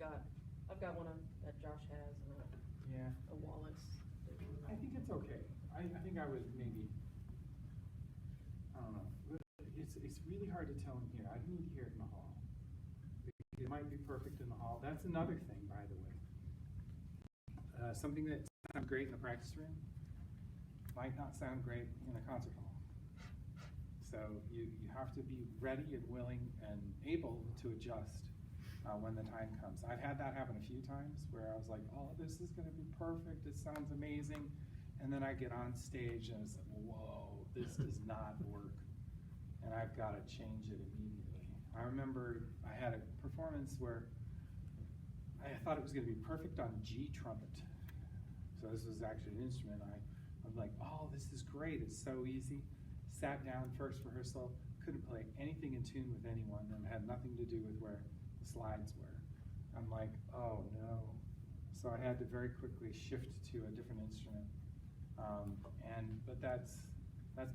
I've got one that Josh has and a Wallace. I think it's okay. I think I would maybe, I don't know. It's really hard to tell in here. I need to hear it in the hall. It might be perfect in the hall. That's another thing, by the way. Something that sounds great in the practice room might not sound great in a concert hall. So you have to be ready and willing and able to adjust when the time comes. I've had that happen a few times where I was like, oh, this is going to be perfect. It sounds amazing. And then I get on stage and it's like, whoa, this does not work. And I've got to change it immediately. I remember I had a performance where I thought it was going to be perfect on G trumpet. So this was actually an instrument. I'm like, oh, this is great. It's so easy. Sat down, first rehearsal, couldn't play anything in tune with anyone, and had nothing to do with where the slides were. I'm like, oh no. So I had to very quickly shift to a different instrument. But that's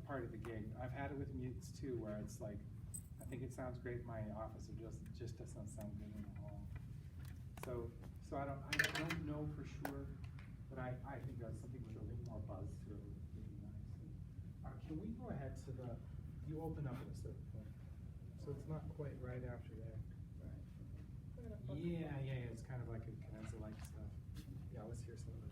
part of the gig. I've had it with mutes too, where it's like, I think it sounds great in my office, it just doesn't sound good in the hall. So I don't know for sure, but I think that's something with a little more buzz to it would be nice. Can we go ahead to you open up at a certain point, so it's not quite right after there. Right. Yeah, it's kind of like a cadenza-like stuff. Yeah, let's hear some of it.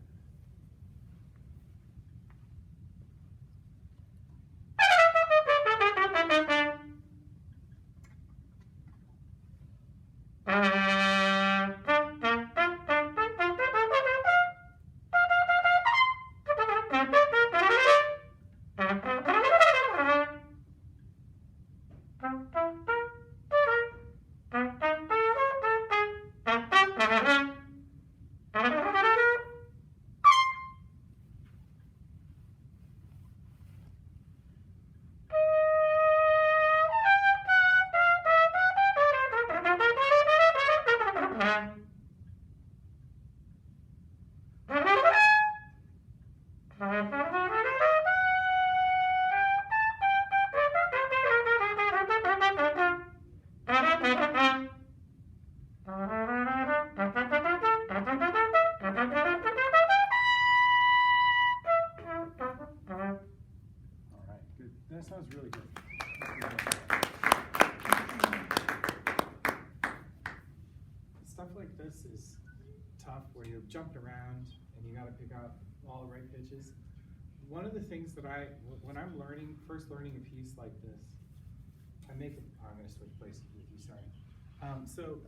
That sounds really good. Stuff like this is tough where you're jumping around and you got to pick out all the right pitches. One of the things that when I'm first learning a piece like this, I'm going to switch places with you, sorry. So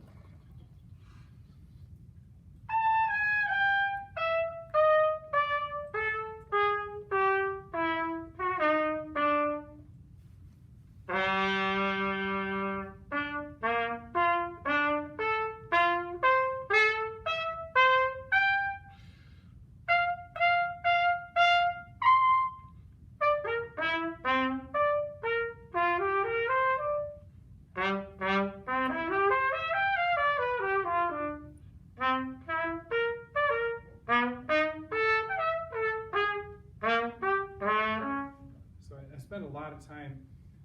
time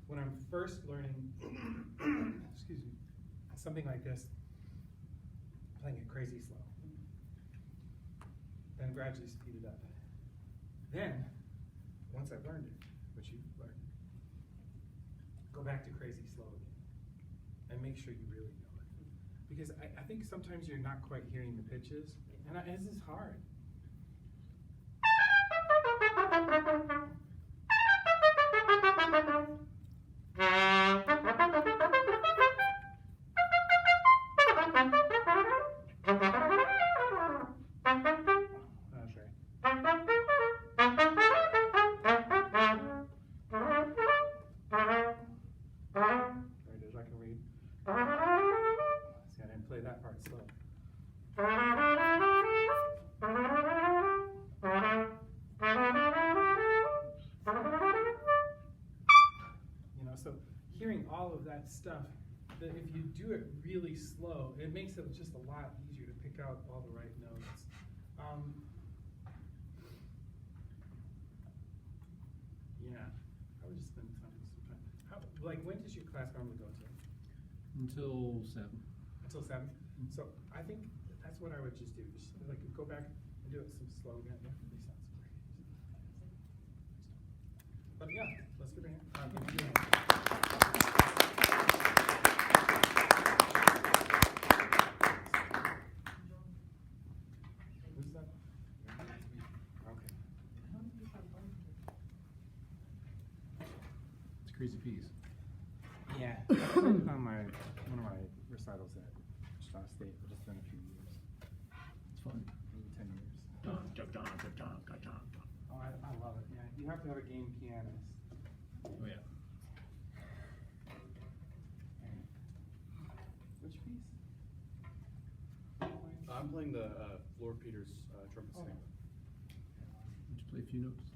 when I'm first learning excuse me, something like this, playing it crazy slow, then gradually speed it up. Then, once I've learned it, which you've learned, go back to crazy slow again, and make sure you really know it. Because I think sometimes you're not quite hearing the pitches, and this is hard. Stuff that if you do it really slow, it makes it just a lot easier to pick out all the right notes. Yeah, I would just spend some time. Like, when does your class normally go to? Until 7. till 7. So I think that's what I would just do. Just like go back and do it some slow again. Yeah, really sounds great. But yeah, let's give it a hand. Give it a hand. Who's that? Okay. It's a crazy piece. Yeah, I played it on one of my recitals at Shaw State, but it's been a few years. It's fun. Maybe 10 years. Oh, I love it. Yeah, you have to have a game pianist. Oh yeah. And which piece? I'm playing the Floor Peters trumpet Oh. sample. Would you play a few notes?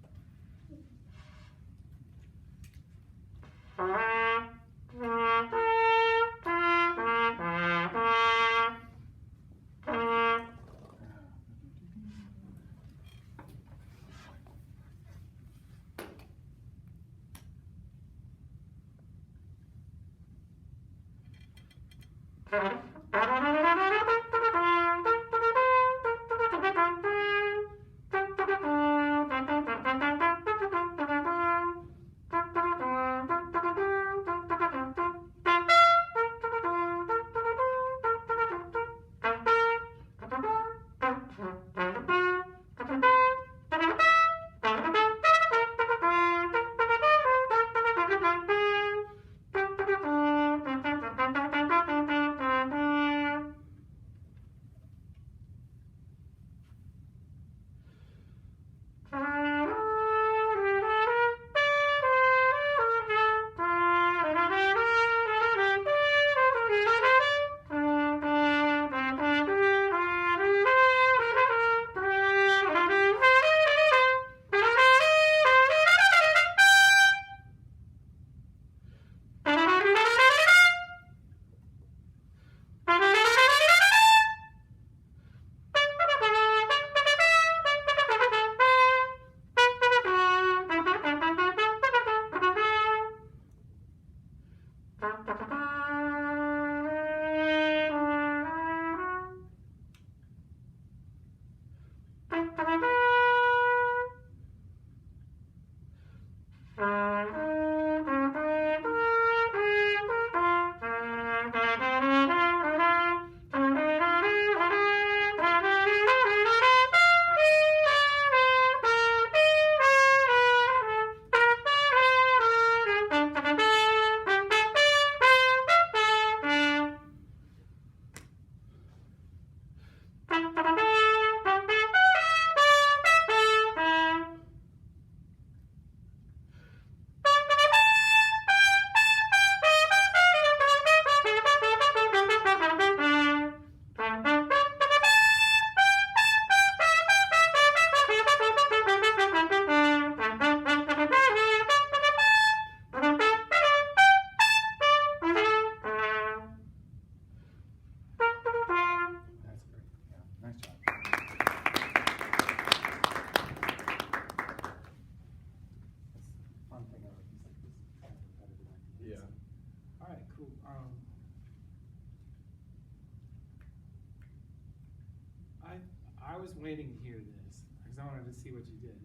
I was waiting to hear this because I wanted to see what you did,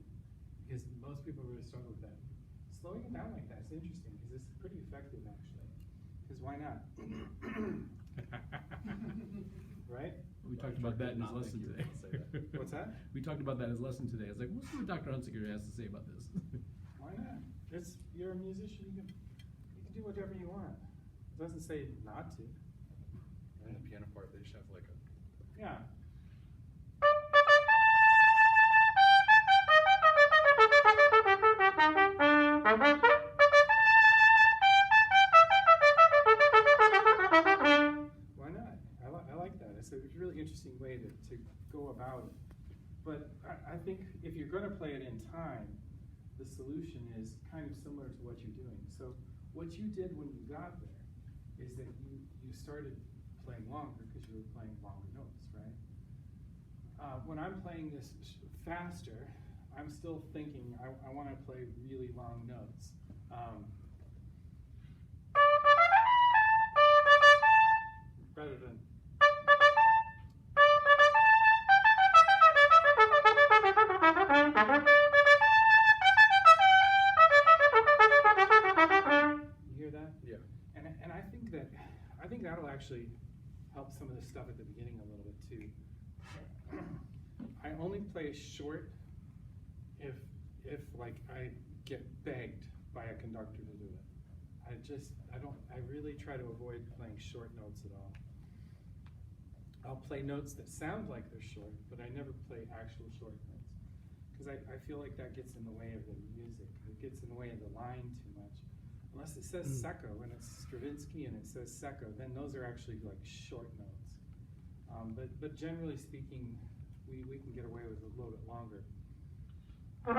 because most people really struggle with that. Slowing it down like that is interesting because it's pretty effective actually. Because why not? Right? We talked about that in his lesson today. What's that? We talked about that in his lesson today. I was like, we'll see what Dr. Hunsicker has to say about this. Why not? You're a musician. You can do whatever you want. It doesn't say not to. And the piano part, they just have like a. Yeah. Why not? I like that. It's a really interesting way to go about it. But I think if you're going to play it in time, the solution is kind of similar to what you're doing. So what you did when you got there is that you started playing longer because you were playing longer notes, right? When I'm playing this faster, I'm still thinking I want to play really long notes. Rather than actually help some of the stuff at the beginning a little bit too. I only play short if like I get begged by a conductor to do it. I really try to avoid playing short notes at all. I'll play notes that sound like they're short, but I never play actual short notes. Because I feel like that gets in the way of the music. It gets in the way of the line too much. Unless it says secco and it's Stravinsky and it says secco, then those are actually like short notes. But generally speaking, we can get away with it a little bit longer. If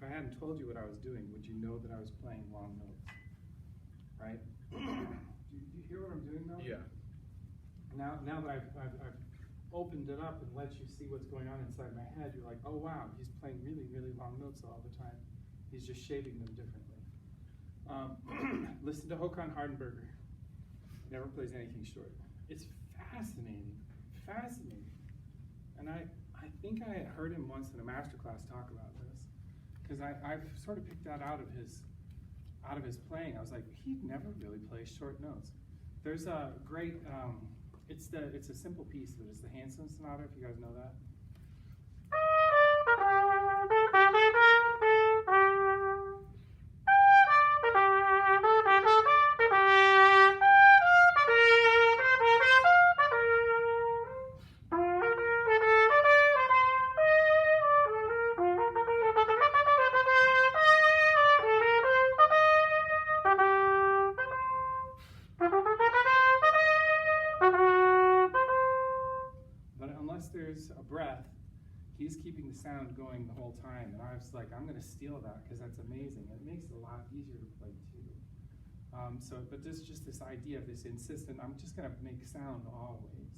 I hadn't told you what I was doing, would you know that I was playing long notes? Right? Do you hear what I'm doing now? Yeah. Now that I've opened it up and let you see what's going on inside my head, you're like, oh wow, he's playing really, really long notes all the time. He's just shaping them differently. Listen to Håkan Hardenberger. Never plays anything short. It's fascinating, fascinating. And I think I had heard him once in a Masterclass talk about this, because I've sort of picked that out of his playing. I was like, he never really plays short notes. There's a great, it's a simple piece, but it's the Hanson Sonata, if you guys know that. There's a breath, he's keeping the sound going the whole time, and I was like, I'm going to steal that because that's amazing. It makes it a lot easier to play too. But there's just this idea of this insistent, I'm just going to make sound always.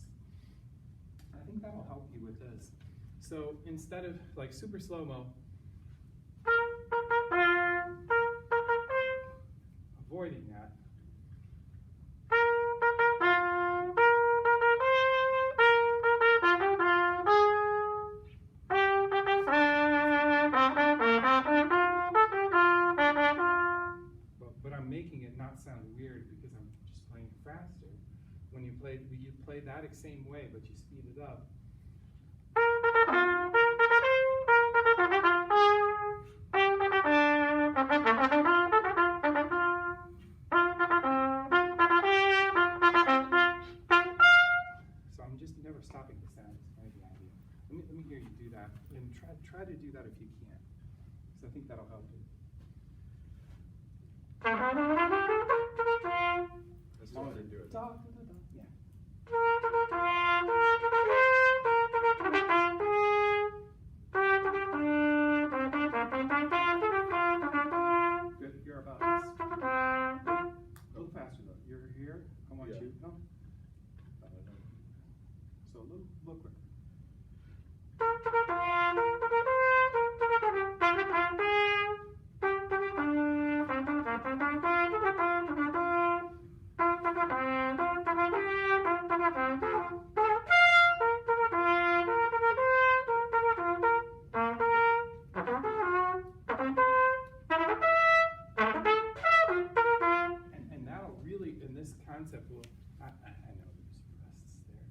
I think that'll help you with this. So instead of like super slow-mo, avoiding that, making it not sound weird because I'm just playing faster. When you play that same way, but you speed it up. So I'm just never stopping the sound. It's kind of the idea. Let me hear you do that, and try to do that if you can, because I think that'll help you. That's the way they do it. Yeah. Good, you're about this. A little faster though. You're here. I want you. No. So a little quicker. And that'll really, in this concept, will, I know there's rests there.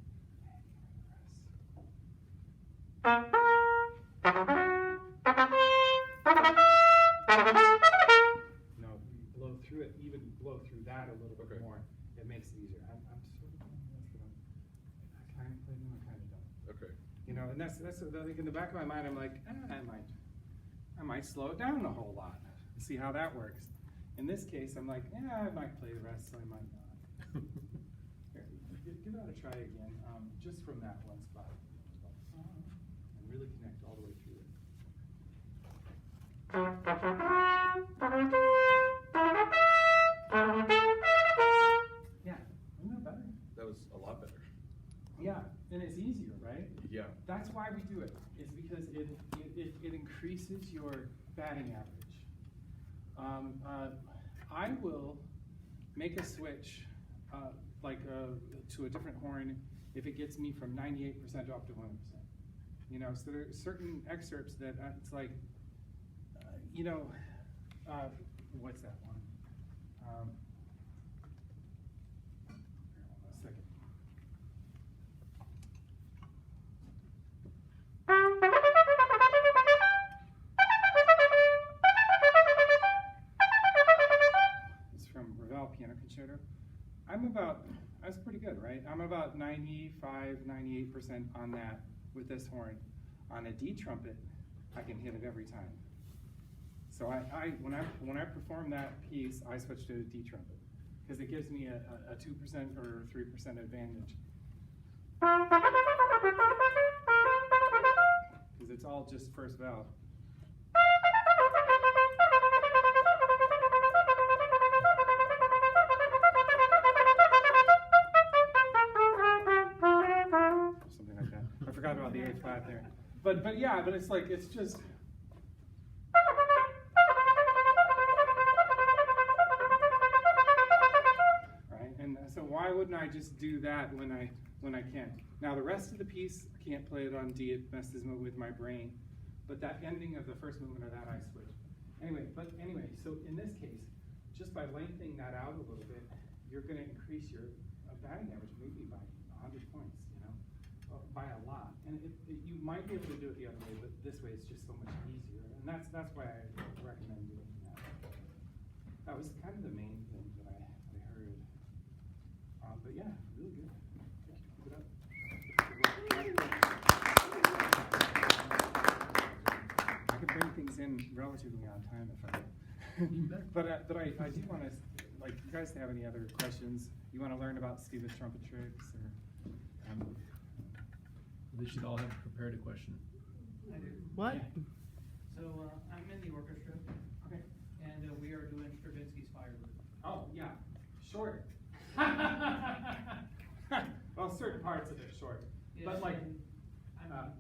No, you blow through it, even blow through that a little bit more. It makes it easier. I'm sort of, I kind of play them, I kind of don't. Okay. You know, and that's like in the back of my mind, I'm like, I might slow it down a whole lot and see how that works. In this case, I'm like, yeah, I might play the rest, so I might not. Here, give that a try again, just from that one spot. And really connect all the way through it. Yeah, isn't that better? That was a lot better. Yeah, and it's easier, right? Yeah. That's why we do it. It's because it increases your batting average. I will make a switch, to a different horn if it gets me from 98% up to 100%. You know, so there are certain excerpts that it's like, what's that one? A second. It's from Ravel Piano Concerto. That's pretty good, right? I'm about 95, 98% on that with this horn. On a D trumpet, I can hit it every time. So when I perform that piece, I switch to a D trumpet because it gives me a 2% or 3% advantage. Because it's all just first valve. Something like that. I forgot about the A5 there. But it's like, it's just. Right? And so why wouldn't I just do that when I can? Now the rest of the piece, I can't play it on D, it messes with my brain. But that ending of the first movement of that I switch. Anyway, so in this case, just by lengthening that out a little bit, you're going to increase your batting average maybe by 100 points, by a lot. And you might be able to do it the other way, but this way it's just so much easier. And that's why I recommend doing that. That was kind of the main thing that I heard. But yeah, really good. Keep it up. I could bring things in relatively on time if I did. But I do want to, you guys have any other questions? You want to learn about Steven's trumpet tricks? Or, They should all have prepared a question. I do. What? Yeah. So I'm in the orchestra, Okay. and we are doing Stravinsky's Firebird. Oh, yeah. Short. Well, certain parts of it short. Yes, But like, and I'm,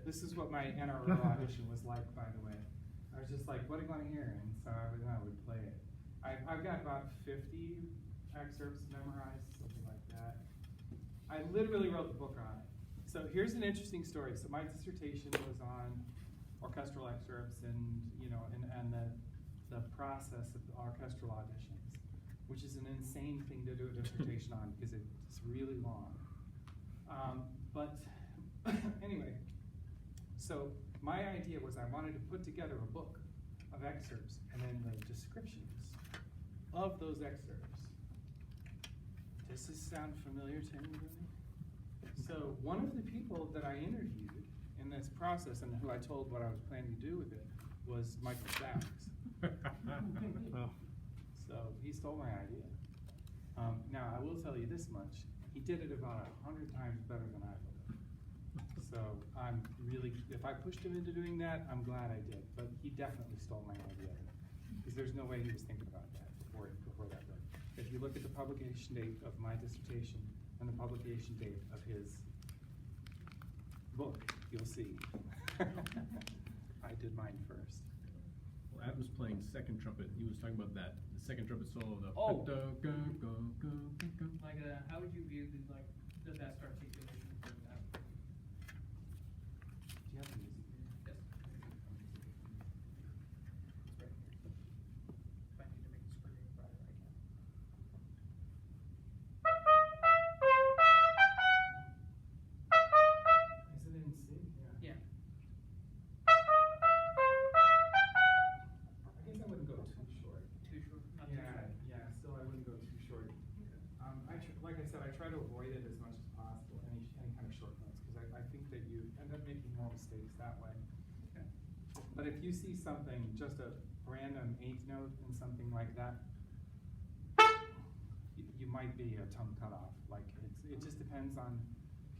this is what my NRO audition was like, by the way. I was just like, what do you want to hear? And so I would play it. I've got about 50 excerpts memorized, something like that. I literally wrote the book on it. So here's an interesting story. So my dissertation was on orchestral excerpts and the process of orchestral auditions, which is an insane thing to do a dissertation on because it's really long. But anyway. So my idea was I wanted to put together a book of excerpts and then the descriptions of those excerpts. Does this sound familiar to anybody? So one of the people that I interviewed in this process and who I told what I was planning to do with it was Michael Sachs. So he stole my idea. Now I will tell you this much, he did it about 100 times better than I would have. So I'm really, if I pushed him into doing that, I'm glad I did. But he definitely stole my idea, because there's no way he was thinking about that before that book. If you look at the publication date of my dissertation and the publication date of his book, you'll see. I did mine first. Well, Ad was playing second trumpet. He was talking about that. The second trumpet solo. The Oh. like, how would you view the best articulation for that? Do you have the music here? Yes. It's right here. If I need to make the screen brighter, I can. Is it in C? Yeah. I guess I wouldn't go too short. Too short. Not too short. Yeah. Still, I wouldn't go too short. Like I said, I try to avoid it as much as possible, any kind of short notes, because I think that you end up making more mistakes that way. Okay. But if you see something, just a random eighth note and something like that, you might be a tongue cut off. Like it just depends on,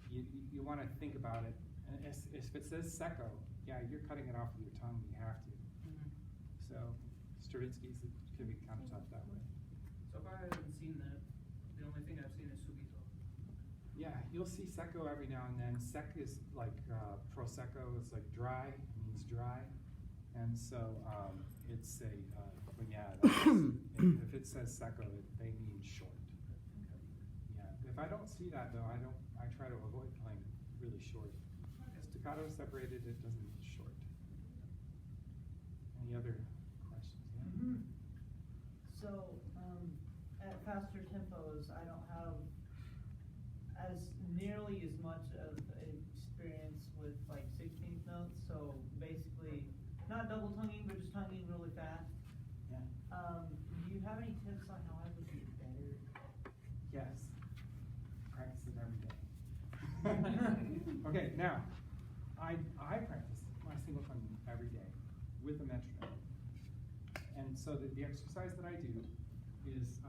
you want to think about it. And if it says secco, yeah, you're cutting it off with your tongue, you have to. Mm-hmm. So Stravinsky's can be kind of tough that way. So far, I haven't seen that. The only thing I've seen is subito. Yeah, you'll see secco every now and then. Sec is like prosecco. It's like dry. It means dry, and so it's a if it says secco, they mean short. Yeah. If I don't see that though, I try to avoid playing really short. Staccato separated, it doesn't mean short. Any other questions? Yeah? Mm-hmm. So, at faster tempos, I don't have as nearly as much of experience with like 16th notes. So basically, not double tonguing, but just tonguing really fast. Yeah. Do you have any tips on how I would get better? Yes. Practice it every day. Okay, now, I practice my single tonguing every day with a metronome. And so the exercise that I do is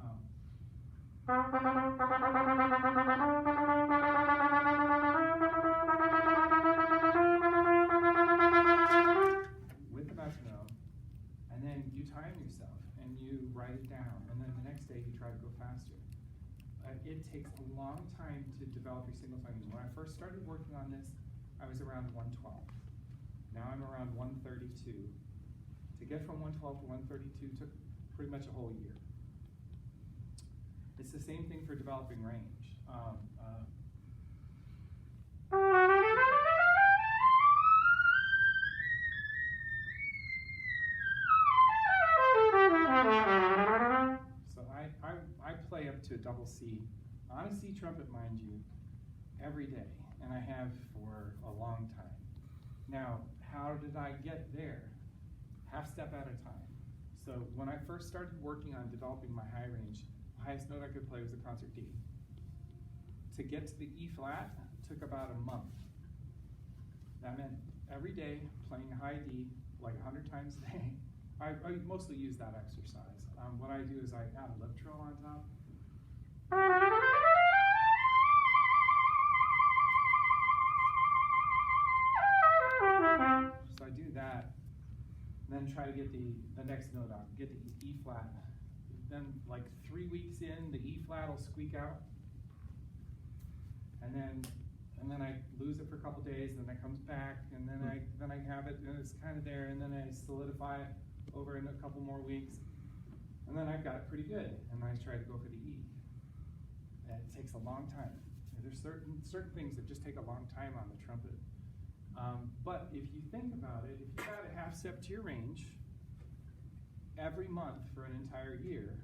with the metronome, and then you time yourself and you write it down, and then the next day you try to go faster. It takes a long time to develop your single tonguing. When I first started working on this, I was around 112. Now I'm around 132. To get from 112 to 132 took pretty much a whole year. It's the same thing for developing range. So I play up to a double C, on a C trumpet, mind you, every day, and I have for a long time. Now, how did I get there? Half step at a time. So when I first started working on developing my high range, the highest note I could play was the concert D. To get to the E flat took about a month. That meant every day playing high D like 100 times a day. I mostly use that exercise. What I do is I add a lip trill on top. So I do that, and then try to get the next note out, get the E flat. Then like 3 weeks in, the E flat will squeak out, and then I lose it for a couple days, and then it comes back, and then I have it, and it's kind of there, and then I solidify it over in a couple more weeks, and then I've got it pretty good, and I try to go for the E. And it takes a long time. There's certain things that just take a long time on the trumpet. But if you think about it, if you add a half step to your range every month for an entire year,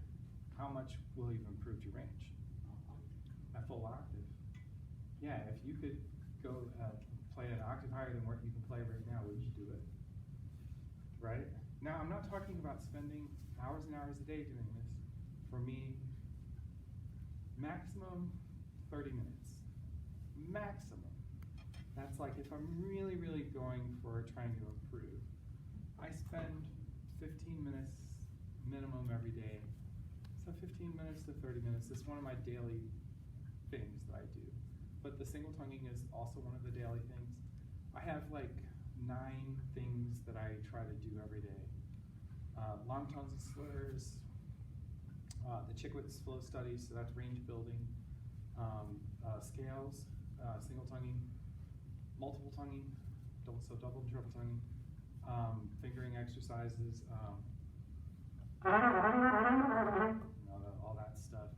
how much will you have improved your range? A full octave. Yeah, if you could go play an octave higher than what you can play right now, would you do it? Right? Now, I'm not talking about spending hours and hours a day doing this. For me, maximum 30 minutes. Maximum. That's like if I'm really, really going for trying to improve. I spend 15 minutes minimum every day. So 15 minutes to 30 minutes is one of my daily things that I do. But the single tonguing is also one of the daily things. I have like 9 things that I try to do every day. Long tones and slurs, the Chickwitz flow studies, so that's range building, scales, single tonguing, multiple tonguing, double and triple tonguing, fingering exercises, all that stuff,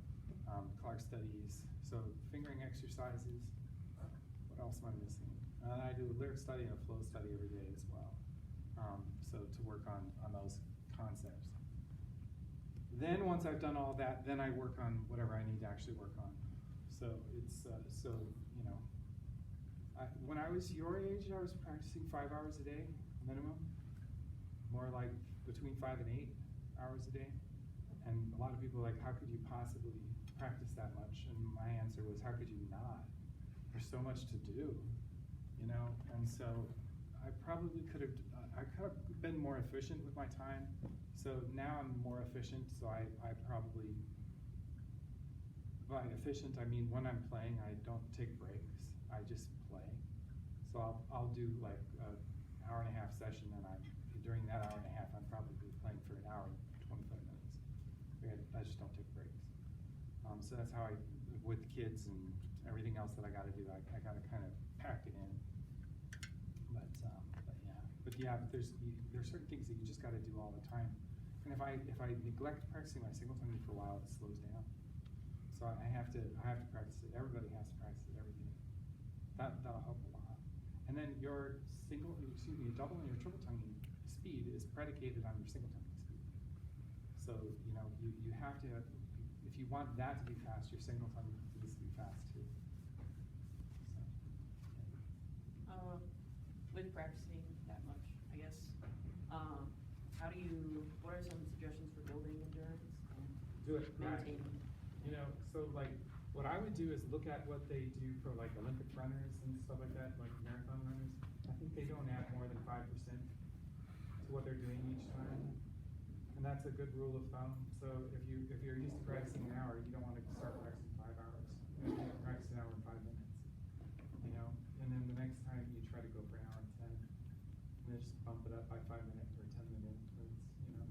Clark studies, so fingering exercises. What else am I missing? I do a lyric study and a flow study every day as well, so to work on those concepts. Then once I've done all that, then I work on whatever I need to actually work on. So it's, you know, when I was your age, I was practicing 5 hours a day, minimum. More like between 5 and 8 hours a day. And a lot of people are like, how could you possibly practice that much? And my answer was, how could you not? There's so much to do, you know? And so I probably could have been more efficient with my time. So now I'm more efficient, so I probably, by efficient, I mean when I'm playing, I don't take breaks. I just play. So I'll do like an hour and a half session, and during that hour and a half, I'm probably playing for an hour and 25 minutes. I just don't take breaks. So that's how with kids and everything else that I gotta do, I gotta kind of pack it in. But yeah, but there's certain things that you just gotta do all the time. And if I neglect practicing my single tongue for a while, it slows down. So I have to practice it. Everybody has to practice it every day. That'll help a lot. And then your double and your triple tonguing speed is predicated on your single tonguing speed. So, you know, you have to, if you want that to be fast, your single tongue needs to be fast too. So, With practicing that much, I guess, what are some suggestions for building endurance and do it right. maintaining? You know, so like, what I would do is look at what they do for like Olympic runners and stuff like that, like marathon runners. I think they don't add more than 5% to what they're doing each time. And that's a good rule of thumb. So if you're used to practicing an hour, you don't want to start practicing 5 hours. You want to practice an hour and 5 minutes. You know? And then the next time you try to go for an hour and 10. And then just bump it up by 5 minutes or 10 minutes, you know.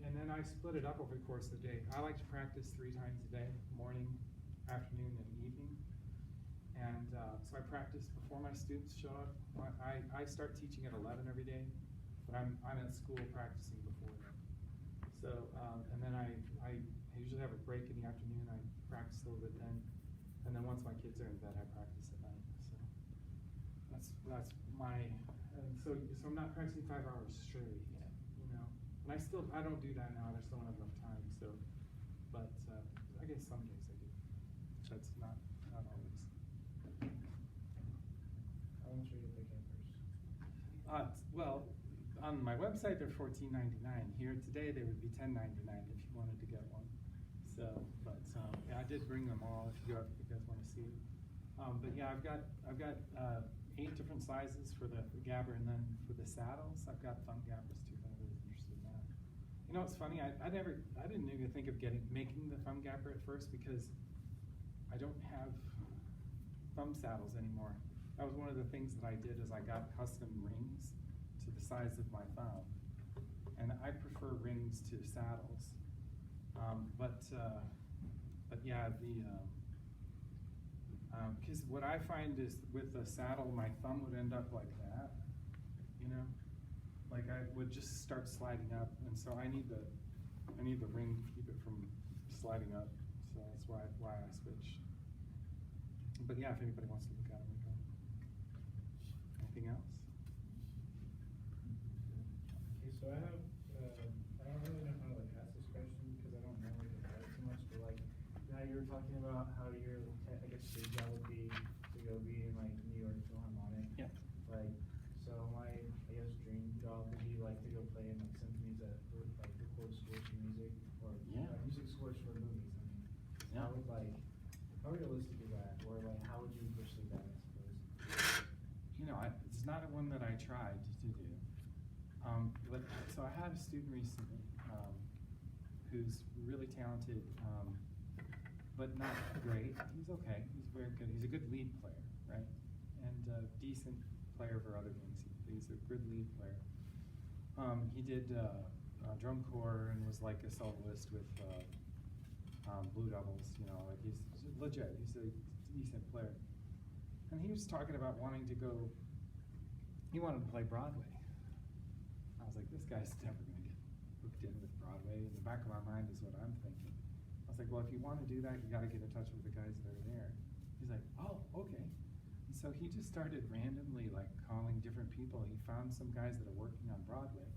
And then I split it up over the course of the day. I like to practice 3 times a day, morning, afternoon, and evening. And so I practice before my students show up. I start teaching at 11 every day, but I'm at school practicing before then. So, and then I usually have a break in the afternoon. I practice a little bit then. And then once my kids are in bed, I practice at night. So that's my, so I'm not practicing 5 hours straight, you know. And I don't do that now. I just don't have enough time. So, but I guess some days I do. That's not always. How much are you picking first? Well, on my website they're $14.99. Here today they would be $10.99 if you wanted to get one. So, but yeah, I did bring them all if you guys want to see it. But yeah, I've got 8 different sizes for the gabber, and then for the saddles, I've got thumb gabbers too. If anybody's interested in that. You know, it's funny. I didn't even think of making the thumb gabber at first because I don't have thumb saddles anymore. That was one of the things that I did is I got custom rings to the size of my thumb, and I prefer rings to saddles. But yeah, because what I find is with the saddle, my thumb would end up like that, you know, like I would just start sliding up, and so I need the ring to keep it from sliding up. So that's why I switched. But yeah, if anybody wants to look at them, we go. Anything else? Okay, so I don't really know how to like ask this question because I don't know like about it too much, but like now you were talking about how your I guess your job would be to go be in like New York Philharmonic. Yeah. Like, so my I guess dream job would be like to go play in like symphonies that like record scores for music or music scores for movies. I mean, how would like how realistic is that, or like how would you pursue that? I suppose. You know, it's not one that I tried to do. But so I had a student recently who's really talented, but not great. He's okay. He's very good. He's a good lead player, right? And a decent player for other things. He's a good lead player. He did drum corps and was like a soloist with Blue Devils. You know, like he's legit. He's a decent player. And he was talking about wanting to go. He wanted to play Broadway. I was like, this guy's never going to get hooked in with Broadway. In the back of my mind is what I'm thinking. I was like, well, if you want to do that, you got to get in touch with the guys that are there. He's like, oh, okay. And so he just started randomly like calling different people. He found some guys that are working on Broadway,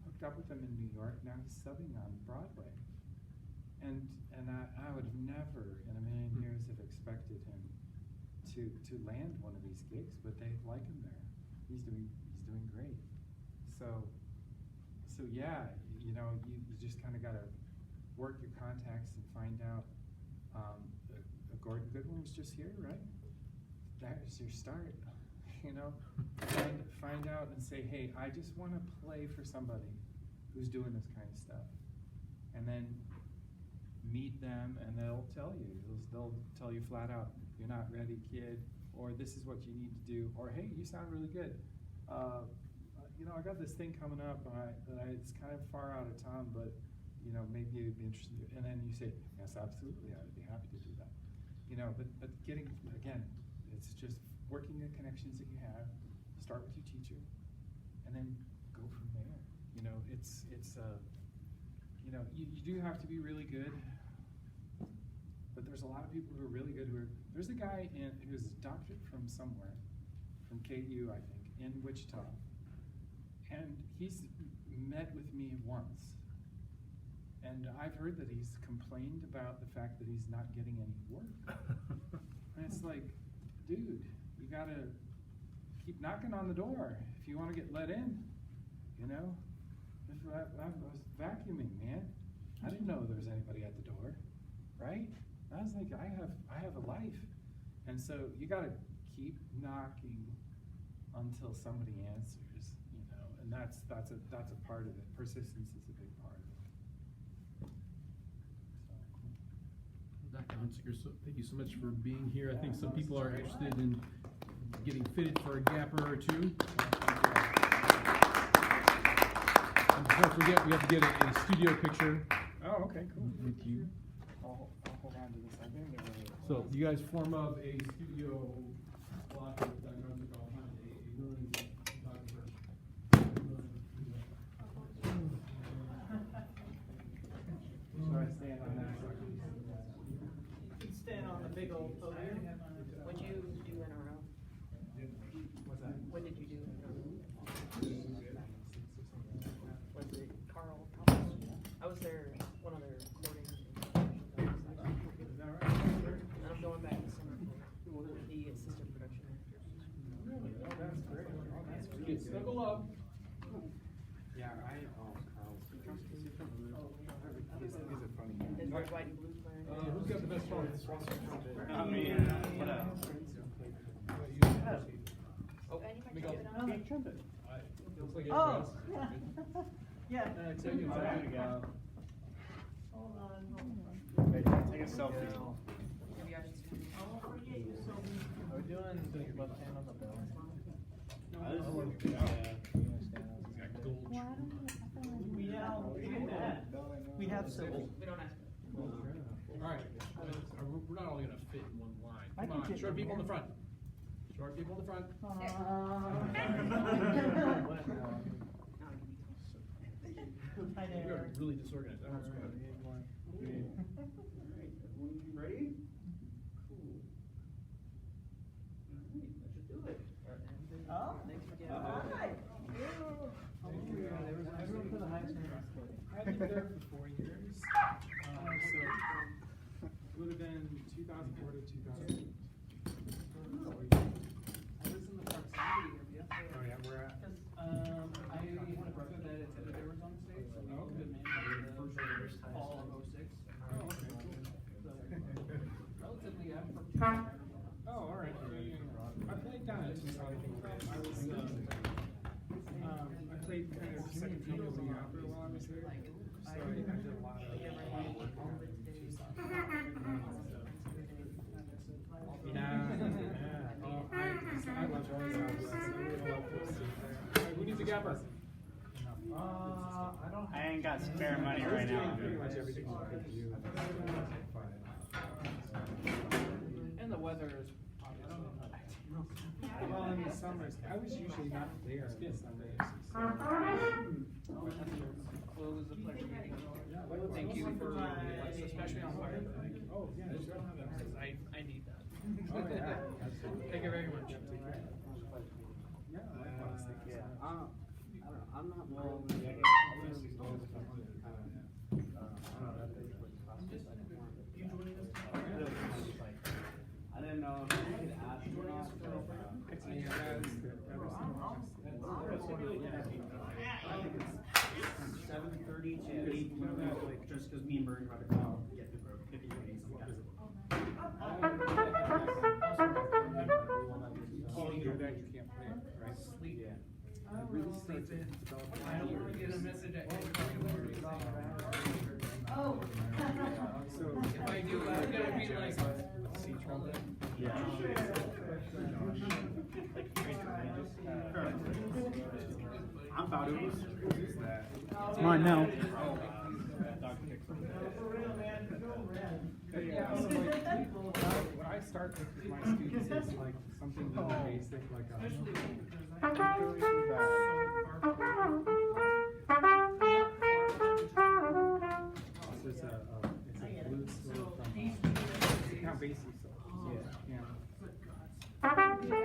hooked up with them in New York. Now he's subbing on Broadway. And I would have never in a million years have expected him to land one of these gigs, but they like him there. He's doing great. So yeah, you know, you just kind of got to work your contacts and find out. Gordon Goodwin was just here, right? There's your start. You know, find out and say, hey, I just want to play for somebody who's doing this kind of stuff, and then meet them, and they'll tell you. They'll tell you flat out, you're not ready, kid, or this is what you need to do, or hey, you sound really good. You know, I got this thing coming up, it's kind of far out of town, but you know, maybe you'd be interested. And then you say, yes, absolutely, I would be happy to do that. you know, but getting, again, it's just working the connections that you have, start with your teacher, and then go from there. You know, it's you know, you do have to be really good, but there's a lot of people who are really good there's a guy who's a doctorate from somewhere, from KU, I think, in Wichita, and he's met with me once, and I've heard that he's complained about the fact that he's not getting any work. And it's like, dude, you gotta keep knocking on the door if you want to get let in, you know? I was vacuuming, man. I didn't know there was anybody at the door, right? I was like, I have a life. And so you gotta keep knocking until somebody answers, you know, and that's a part of it. Persistence is a big part of it. So. Dr. Hunsicker, so thank you so much for being here. I think some people are interested in getting fitted for a gapper or two. And before I forget, we have to get a studio picture. Oh, okay, cool. With you. I'll hold on to this. I think they're really So you guys form up a studio block with Dr. Hunsicker. I'll find a willing photographer. So I stand on that. You can stand on the big old podium. Would you do NRO? What's that? When did you do NRO? Was it Carl Thomas? I was there, one of their recordings. Is that right? And I'm going back this summer for the assistant production manager. Really? Oh, that's great. Oh, that's great. Get snuggle up. Yeah, Carl's. He's a funny man. His red, white, and blue player. Who's got the best phone? What else? Oh, Miguel. Trumpet. Looks like Oh, everybody yeah. else. Take it back. Hold on. Take a selfie. Maybe I should stand. I won't forget you, so Are we doing the left hand on the bell? we have civil. We don't ask. All right, we're not all gonna fit in one line. I Come can on, fit short in people in the there. front. Short people in the front. Hi We are there. really disorganized. That was good. Ready? Oh, Thanks for getting all right. Everyone put the highest name on the I lived there for 4 years. So it would have been 2004 to 2008. I was in the proximity area. Oh yeah, we're at. I had a brother that attended Arizona State, so he was a good man for the fall of '06. Oh, okay, cool. Relatively, I'm from. Oh, all right. I played down at Tucson. I was, I played kind of second fiddle in the opera while I was there. So I did a lot of I love Southwest. I really love those two there. Who needs a gapper? I don't. I ain't got spare money right now. Pretty much everything you could do. And the weather is. Well, in the summers, I was usually not there in the summers. Well, it was a pleasure meeting you. Yeah, Thank you for your advice, especially on fire. Oh, yeah, sure. I need that. Oh, yeah, absolutely. Thank you very much. Yeah, likewise. Yeah, I don't know, I'm not well. I didn't know if I could ask you or not. I think it's from 7:30 to 8, just because me and Bernie are about to go get the group, if you need some guys. You can't do that, you can't play it, right? Sleep. Yeah. It really starts to develop. I don't want to get a message at Oh. So, if I do, I'm gonna be like. see Trumpet? Yeah. I'm about to. Who's that? It's mine now. Yeah, so like, when I start with my students is like something really basic, like a. Especially because I